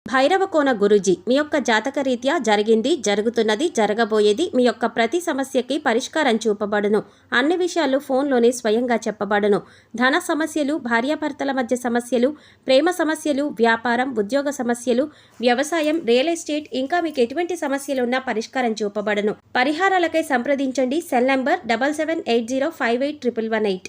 భైరవకోన గురూజీ మీ యొక్క జాతక రీత్యా జరిగింది, జరుగుతున్నది, జరగబోయేది మీ యొక్క ప్రతి సమస్యకి పరిష్కారం చూపబడును. అన్ని విషయాలు ఫోన్లోనే స్వయంగా చెప్పబడును. ధన సమస్యలు, భార్యాభర్తల మధ్య సమస్యలు, ప్రేమ సమస్యలు, వ్యాపారం, ఉద్యోగ సమస్యలు, వ్యవసాయం, రియల్ ఎస్టేట్, ఇంకా మీకు ఎటువంటి సమస్యలు ఉన్నా పరిష్కారం చూపబడును. పరిహారాలకై సంప్రదించండి. Cell number 7780581118.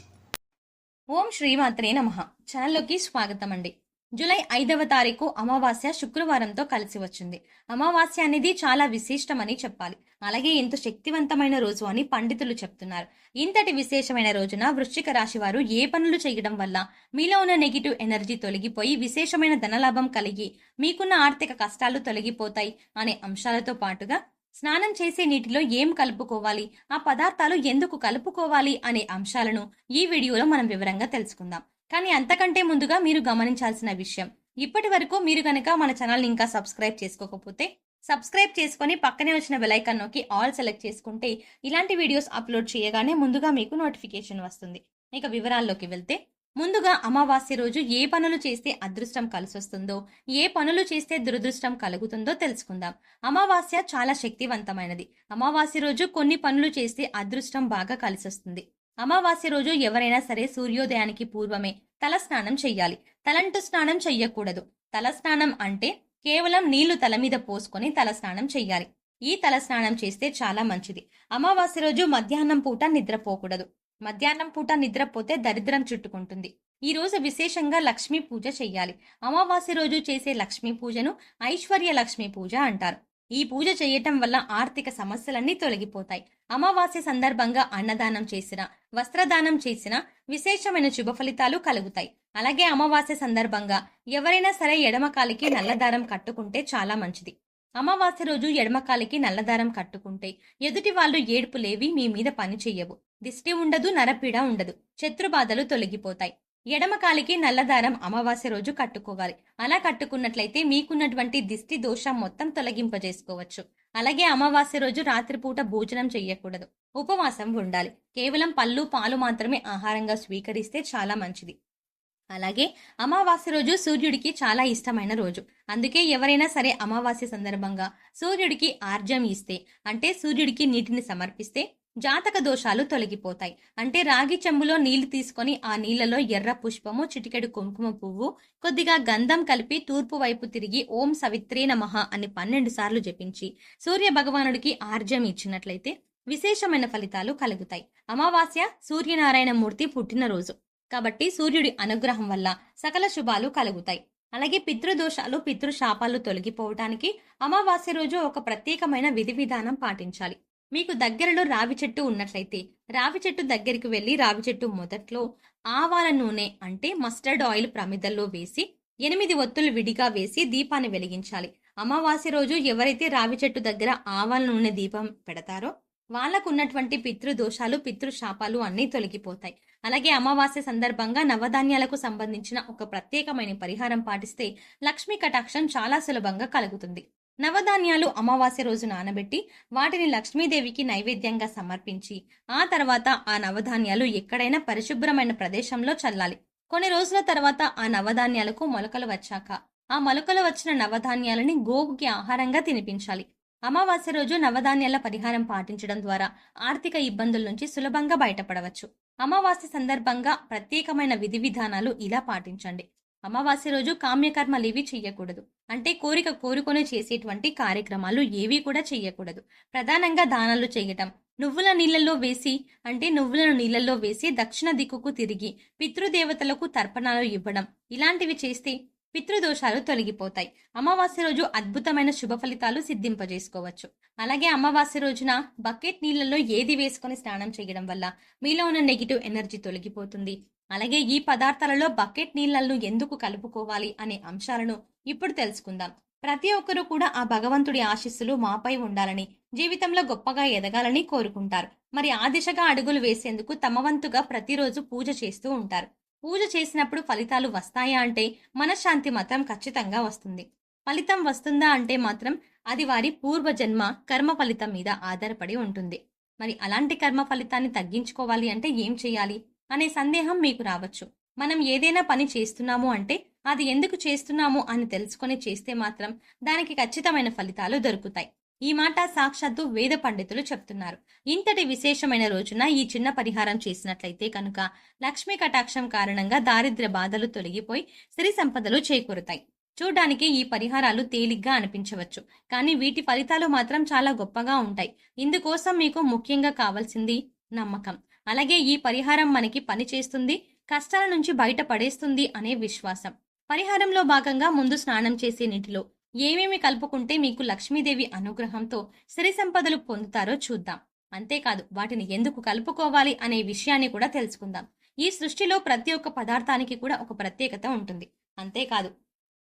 ఓం శ్రీమాత్రే నమః. ఛానల్లోకి స్వాగతం అండి. జూలై 5వ తారీఖు అమావాస్య శుక్రవారంతో కలిసి వచ్చింది. అమావాస్య అనేది చాలా విశిష్టమని చెప్పాలి. అలాగే ఎంతో శక్తివంతమైన రోజు అని పండితులు చెప్తున్నారు. ఇంతటి విశేషమైన రోజున వృశ్చిక రాశి వారు ఏ పనులు చేయడం వల్ల మీలో ఉన్న నెగిటివ్ ఎనర్జీ తొలగిపోయి విశేషమైన ధనలాభం కలిగి మీకున్న ఆర్థిక కష్టాలు తొలగిపోతాయి అనే అంశాలతో పాటుగా స్నానం చేసే నీటిలో ఏం కలుపుకోవాలి, ఆ పదార్థాలు ఎందుకు కలుపుకోవాలి అనే అంశాలను ఈ వీడియోలో మనం వివరంగా తెలుసుకుందాం. కానీ అంతకంటే ముందుగా మీరు గమనించాల్సిన విషయం, ఇప్పటి వరకు మీరు గనక మన ఛానల్ని ఇంకా సబ్స్క్రైబ్ చేసుకోకపోతే సబ్స్క్రైబ్ చేసుకొని పక్కనే వచ్చిన బెల్ ఐకాన్ నొక్కి ఆల్ సెలెక్ట్ చేసుకుంటే ఇలాంటి వీడియోస్ అప్లోడ్ చేయగానే ముందుగా మీకు నోటిఫికేషన్ వస్తుంది. ఇక వివరాల్లోకి వెళ్తే, ముందుగా అమావాస్య రోజు ఏ పనులు చేస్తే అదృష్టం కలిసొస్తుందో, ఏ పనులు చేస్తే దురదృష్టం కలుగుతుందో తెలుసుకుందాం. అమావాస్య చాలా శక్తివంతమైనది. అమావాస్య రోజు కొన్ని పనులు చేస్తే అదృష్టం బాగా కలిసొస్తుంది. అమావాస్య రోజు ఎవరైనా సరే సూర్యోదయానికి పూర్వమే తల స్నానం చెయ్యాలి. తలంటు స్నానం చెయ్యకూడదు. తల స్నానం అంటే కేవలం నీళ్లు తల మీద పోసుకొని తల స్నానం చెయ్యాలి. ఈ తల స్నానం చేస్తే చాలా మంచిది. అమావాస్య రోజు మధ్యాహ్నం పూట నిద్రపోకూడదు. మధ్యాహ్నం పూట నిద్రపోతే దరిద్రం చుట్టుకుంటుంది. ఈ రోజు విశేషంగా లక్ష్మీ పూజ చెయ్యాలి. అమావాస్య రోజు చేసే లక్ష్మీ పూజను ఐశ్వర్య లక్ష్మీ పూజ అంటారు. ఈ పూజ చేయటం వల్ల ఆర్థిక సమస్యలన్నీ తొలగిపోతాయి. అమావాస్య సందర్భంగా అన్నదానం చేసిన, వస్త్రదానం చేసిన విశేషమైన శుభ ఫలితాలు కలుగుతాయి. అలాగే అమావాస్య సందర్భంగా ఎవరైనా సరే ఎడమకాలికి నల్లదారం కట్టుకుంటే చాలా మంచిది. అమావాస్య రోజు ఎడమకాలికి నల్లదారం కట్టుకుంటే ఎదుటి వాళ్ళు ఏడుపులేవి మీ మీద పని చెయ్యవు. దిష్టి ఉండదు, నరపీడ ఉండదు, శత్రుబాధలు తొలగిపోతాయి. ఎడమకాలికి నల్లదారం అమావాస్య రోజు కట్టుకోవాలి. అలా కట్టుకున్నట్లయితే మీకున్నటువంటి దిష్టి దోషం మొత్తం తొలగింపజేసుకోవచ్చు. అలాగే అమావాస్య రోజు రాత్రిపూట భోజనం చెయ్యకూడదు. ఉపవాసం ఉండాలి. కేవలం పళ్ళు, పాలు మాత్రమే ఆహారంగా స్వీకరిస్తే చాలా మంచిది. అలాగే అమావాస్య రోజు సూర్యుడికి చాలా ఇష్టమైన రోజు. అందుకే ఎవరైనా సరే అమావాస్య సందర్భంగా సూర్యుడికి ఆర్జ్యం ఇస్తే, అంటే సూర్యుడికి నీటిని సమర్పిస్తే జాతక దోషాలు తొలగిపోతాయి. అంటే రాగి చెంబులో నీళ్లు తీసుకొని ఆ నీళ్లలో ఎర్ర పుష్పము, చిటికెడు కుంకుమ పువ్వు, కొద్దిగా గంధం కలిపి తూర్పు వైపు తిరిగి ఓం సవిత్రే నమః అని 12 సార్లు జపించి సూర్య భగవానుడికి ఆర్జ్యం ఇచ్చినట్లయితే విశేషమైన ఫలితాలు కలుగుతాయి. అమావాస్య సూర్యనారాయణ మూర్తి పుట్టినరోజు కాబట్టి సూర్యుడి అనుగ్రహం వల్ల సకల శుభాలు కలుగుతాయి. అలాగే పితృదోషాలు, పితృశాపాలు తొలగిపోవటానికి అమావాస్య రోజు ఒక ప్రత్యేకమైన విధి విధానం పాటించాలి. మీకు దగ్గరలో రావి చెట్టు ఉన్నట్లయితే రావి చెట్టు దగ్గరికి వెళ్లి రావి చెట్టు మొదట్లో ఆవాల నూనె అంటే మస్టర్డ్ ఆయిల్ ప్రమిదల్లో వేసి 8 ఒత్తులు విడిగా వేసి దీపాన్ని వెలిగించాలి. అమావాస్య రోజు ఎవరైతే రావి చెట్టు దగ్గర ఆవాల నూనె దీపం పెడతారో వాళ్లకున్నటువంటి పితృదోషాలు, పితృశాపాలు అన్నీ తొలగిపోతాయి. అలాగే అమావాస్య సందర్భంగా నవధాన్యాలకు సంబంధించిన ఒక ప్రత్యేకమైన పరిహారం పాటిస్తే లక్ష్మీ కటాక్షం చాలా సులభంగా కలుగుతుంది. నవధాన్యాలు అమావాస్య రోజు నానబెట్టి వాటిని లక్ష్మీదేవికి నైవేద్యంగా సమర్పించి ఆ తర్వాత ఆ నవధాన్యాలు ఎక్కడైనా పరిశుభ్రమైన ప్రదేశంలో చల్లాలి. కొన్ని రోజుల తర్వాత ఆ నవధాన్యాలకు మొలకలు వచ్చాక ఆ మొలకలు వచ్చిన నవధాన్యాలని గోవుకి ఆహారంగా తినిపించాలి. అమావాస్య రోజు నవధాన్యాల పరిహారం పాటించడం ద్వారా ఆర్థిక ఇబ్బందుల నుంచి సులభంగా బయటపడవచ్చు. అమావాస్య సందర్భంగా ప్రత్యేకమైన విధి విధానాలు ఇలా పాటించండి. అమావాస్య రోజు కామ్యకర్మలేవి చెయ్యకూడదు. అంటే కోరిక కోరుకొని చేసేటువంటి కార్యక్రమాలు ఏవి కూడా చెయ్యకూడదు. ప్రధానంగా దానాలు చేయటం, నువ్వులను నీళ్లలో వేసి దక్షిణ దిక్కుకు తిరిగి పితృదేవతలకు తర్పణాలు ఇవ్వడం, ఇలాంటివి చేస్తే పితృదోషాలు తొలగిపోతాయి. అమావాస్య రోజు అద్భుతమైన శుభ ఫలితాలు సిద్ధింపజేసుకోవచ్చు. అలాగే అమావాస్య రోజున బకెట్ నీళ్లలో ఏది వేసుకొని స్నానం చేయడం వల్ల మీలో ఉన్న నెగిటివ్ ఎనర్జీ తొలగిపోతుంది. అలాగే ఈ పదార్థాలలో బకెట్ నీళ్లను ఎందుకు కలుపుకోవాలి అనే అంశాలను ఇప్పుడు తెలుసుకుందాం. ప్రతి ఒక్కరూ కూడా ఆ భగవంతుడి ఆశీస్సులు మాపై ఉండాలని, జీవితంలో గొప్పగా ఎదగాలని కోరుకుంటారు. మరి ఆ దిశగా అడుగులు వేసేందుకు తమ వంతుగా ప్రతిరోజు పూజ చేస్తూ ఉంటారు. పూజ చేసినప్పుడు ఫలితాలు వస్తాయా అంటే మనశ్శాంతి మాత్రం ఖచ్చితంగా వస్తుంది. ఫలితం వస్తుందా అంటే మాత్రం అది వారి పూర్వజన్మ కర్మ ఫలితం మీద ఆధారపడి ఉంటుంది. మరి అలాంటి కర్మ ఫలితాన్ని తగ్గించుకోవాలి అంటే ఏం చేయాలి అనే సందేహం మీకు రావచ్చు. మనం ఏదైనా పని చేస్తున్నాము అంటే అది ఎందుకు చేస్తున్నాము అని తెలుసుకొని చేస్తే మాత్రం దానికి ఖచ్చితమైన ఫలితాలు దొరుకుతాయి. ఈ మాట సాక్షాత్తు వేద పండితులు చెప్తున్నారు. ఇంతటి విశేషమైన రోజున ఈ చిన్న పరిహారం చేసినట్లయితే కనుక లక్ష్మీ కటాక్షం కారణంగా దారిద్ర్య బాధలు తొలగిపోయి సిరి సంపదలు చేకూరుతాయి. చూడ్డానికి ఈ పరిహారాలు తేలిగ్గా అనిపించవచ్చు, కానీ వీటి ఫలితాలు మాత్రం చాలా గొప్పగా ఉంటాయి. ఇందుకోసం మీకు ముఖ్యంగా కావాల్సింది నమ్మకం. అలాగే ఈ పరిహారం మనకి పని చేస్తుంది, కష్టాల నుంచి బయటపడేస్తుంది అనే విశ్వాసం. పరిహారంలో భాగంగా ముందు స్నానం చేసే నీటిలో ఏమేమి కలుపుకుంటే మీకు లక్ష్మీదేవి అనుగ్రహంతో సిరి సంపదలు పొందుతారో చూద్దాం. అంతేకాదు వాటిని ఎందుకు కలుపుకోవాలి అనే విషయాన్ని కూడా తెలుసుకుందాం. ఈ సృష్టిలో ప్రతి ఒక్క పదార్థానికి కూడా ఒక ప్రత్యేకత ఉంటుంది. అంతేకాదు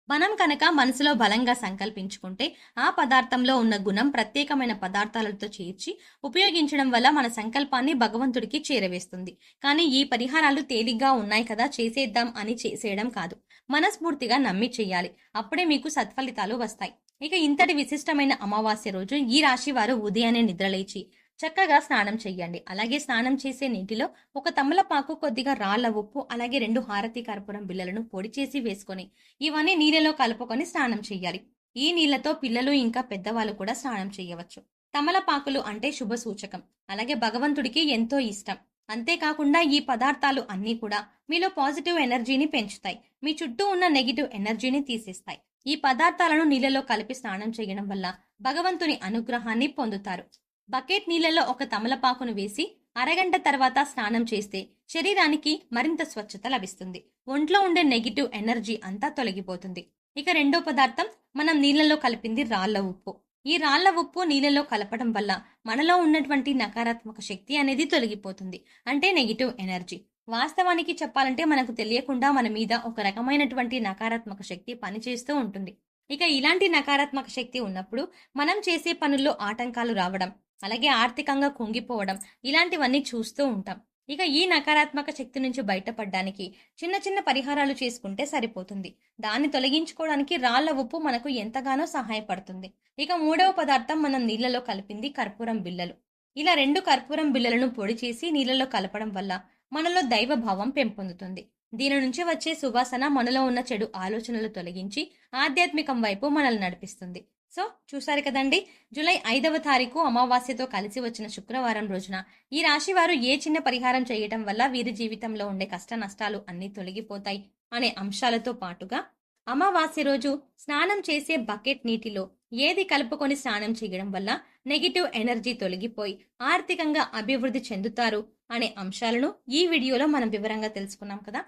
మనం కనుక మనసులో బలంగా సంకల్పించుకుంటే ఆ పదార్థంలో ఉన్న గుణం ప్రత్యేకమైన పదార్థాలతో చేర్చి ఉపయోగించడం వల్ల మన సంకల్పాన్ని భగవంతుడికి చేరవేస్తుంది. కానీ ఈ పరిహారాలు తేలిగ్గా ఉన్నాయి కదా చేసేద్దాం అని చేసేయడం కాదు, మనస్ఫూర్తిగా నమ్మి చెయ్యాలి. అప్పుడే మీకు సత్ఫలితాలు వస్తాయి. ఇక ఇంతటి విశిష్టమైన అమావాస్య రోజు ఈ రాశి వారు ఉదయాన్నే నిద్రలేచి చక్కగా స్నానం చెయ్యండి. అలాగే స్నానం చేసే నీటిలో ఒక తమలపాకు, కొద్దిగా రాళ్ల ఉప్పు, అలాగే 2 హారతి కర్పూరం బిళ్ళలను పొడి చేసి వేసుకొని ఇవన్నీ నీళ్ళలో కలుపుకొని స్నానం చెయ్యాలి. ఈ నీళ్లతో పిల్లలు ఇంకా పెద్దవాళ్ళు కూడా స్నానం చేయవచ్చు. తమలపాకులు అంటే శుభ సూచకం, అలాగే భగవంతుడికి ఎంతో ఇష్టం. అంతేకాకుండా ఈ పదార్థాలు అన్నీ కూడా మీలో పాజిటివ్ ఎనర్జీని పెంచుతాయి, మీ చుట్టూ ఉన్న నెగిటివ్ ఎనర్జీని తీసేస్తాయి. ఈ పదార్థాలను నీళ్ళలో కలిపి స్నానం చేయడం వల్ల భగవంతుని అనుగ్రహాన్ని పొందుతారు. బకెట్ నీళ్లలో ఒక తమలపాకును వేసి అరగంట తర్వాత స్నానం చేస్తే శరీరానికి మరింత స్వచ్ఛత లభిస్తుంది. ఒంట్లో ఉండే నెగిటివ్ ఎనర్జీ అంతా తొలగిపోతుంది. ఇక రెండో పదార్థం మనం నీళ్లలో కలిపింది రాళ్ల ఉప్పు. ఈ రాళ్ల ఉప్పు నీళ్లలో కలపడం వల్ల మనలో ఉన్నటువంటి నకారాత్మక శక్తి అనేది తొలగిపోతుంది, అంటే నెగిటివ్ ఎనర్జీ. వాస్తవానికి చెప్పాలంటే మనకు తెలియకుండా మన మీద ఒక రకమైనటువంటి నకారాత్మక శక్తి పనిచేస్తూ ఉంటుంది. ఇక ఇలాంటి నకారాత్మక శక్తి ఉన్నప్పుడు మనం చేసే పనుల్లో ఆటంకాలు రావడం, అలాగే ఆర్థికంగా కుంగిపోవడం, ఇలాంటివన్నీ చూస్తూ ఉంటాం. ఇక ఈ నకారాత్మక శక్తి నుంచి బయటపడడానికి చిన్న చిన్న పరిహారాలు చేసుకుంటే సరిపోతుంది. దాన్ని తొలగించుకోవడానికి రాళ్ల ఉప్పు మనకు ఎంతగానో సహాయపడుతుంది. ఇక మూడవ పదార్థం మనం నీళ్లలో కలిపింది కర్పూరం బిళ్ళలు. ఇలా 2 కర్పూరం బిళ్ళలను పొడి చేసి నీళ్లలో కలపడం వల్ల మనలో దైవ భావం పెంపొందుతుంది. దీని నుంచి వచ్చే సువాసన మనలో ఉన్న చెడు ఆలోచనలు తొలగించి ఆధ్యాత్మికం వైపు మనల్ని నడిపిస్తుంది. సో చూసారు కదండి, జూలై 5వ తారీఖు అమావాస్యతో కలిసి వచ్చిన శుక్రవారం రోజున ఈ రాశి వారు ఏ చిన్న పరిహారం చేయటం వల్ల వీరి జీవితంలో ఉండే కష్ట నష్టాలు అన్నీ తొలగిపోతాయి అనే అంశాలతో పాటుగా అమావాస్య రోజు స్నానం చేసే బకెట్ నీటిలో ఏది కలుపుకొని స్నానం చేయడం వల్ల నెగిటివ్ ఎనర్జీ తొలగిపోయి ఆర్థికంగా అభివృద్ధి చెందుతారు అనే అంశాలను ఈ వీడియోలో మనం వివరంగా తెలుసుకున్నాం కదా.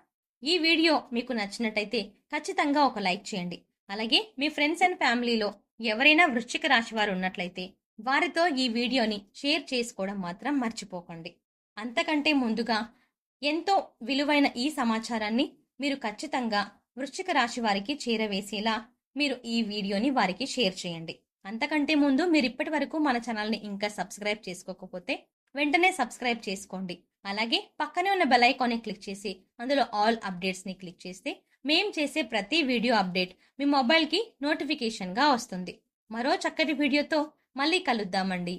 ఈ వీడియో మీకు నచ్చినట్టయితే ఖచ్చితంగా ఒక లైక్ చేయండి. అలాగే మీ ఫ్రెండ్స్ అండ్ ఫ్యామిలీలో ఎవరైనా వృశ్చిక రాశి వారు ఉన్నట్లయితే వారితో ఈ వీడియోని షేర్ చేసుకోవడం మాత్రం మర్చిపోకండి. అంతకంటే ముందుగా ఎంతో విలువైన ఈ సమాచారాన్ని మీరు ఖచ్చితంగా వృశ్చిక రాశి వారికి చేరవేసేలా మీరు ఈ వీడియోని వారికి షేర్ చేయండి. అంతకంటే ముందు మీరు ఇప్పటి వరకు మన ఛానల్ని ఇంకా సబ్స్క్రైబ్ చేసుకోకపోతే వెంటనే సబ్స్క్రైబ్ చేసుకోండి. అలాగే పక్కనే ఉన్న బెల్ ఐకాన్ని క్లిక్ చేసి అందులో ఆల్ అప్డేట్స్ని క్లిక్ చేస్తే మేం చేసే ప్రతి వీడియో అప్డేట్ మీ మొబైల్కి నోటిఫికేషన్గా వస్తుంది. మరో చక్కటి వీడియోతో మళ్ళీ కలుద్దామండి.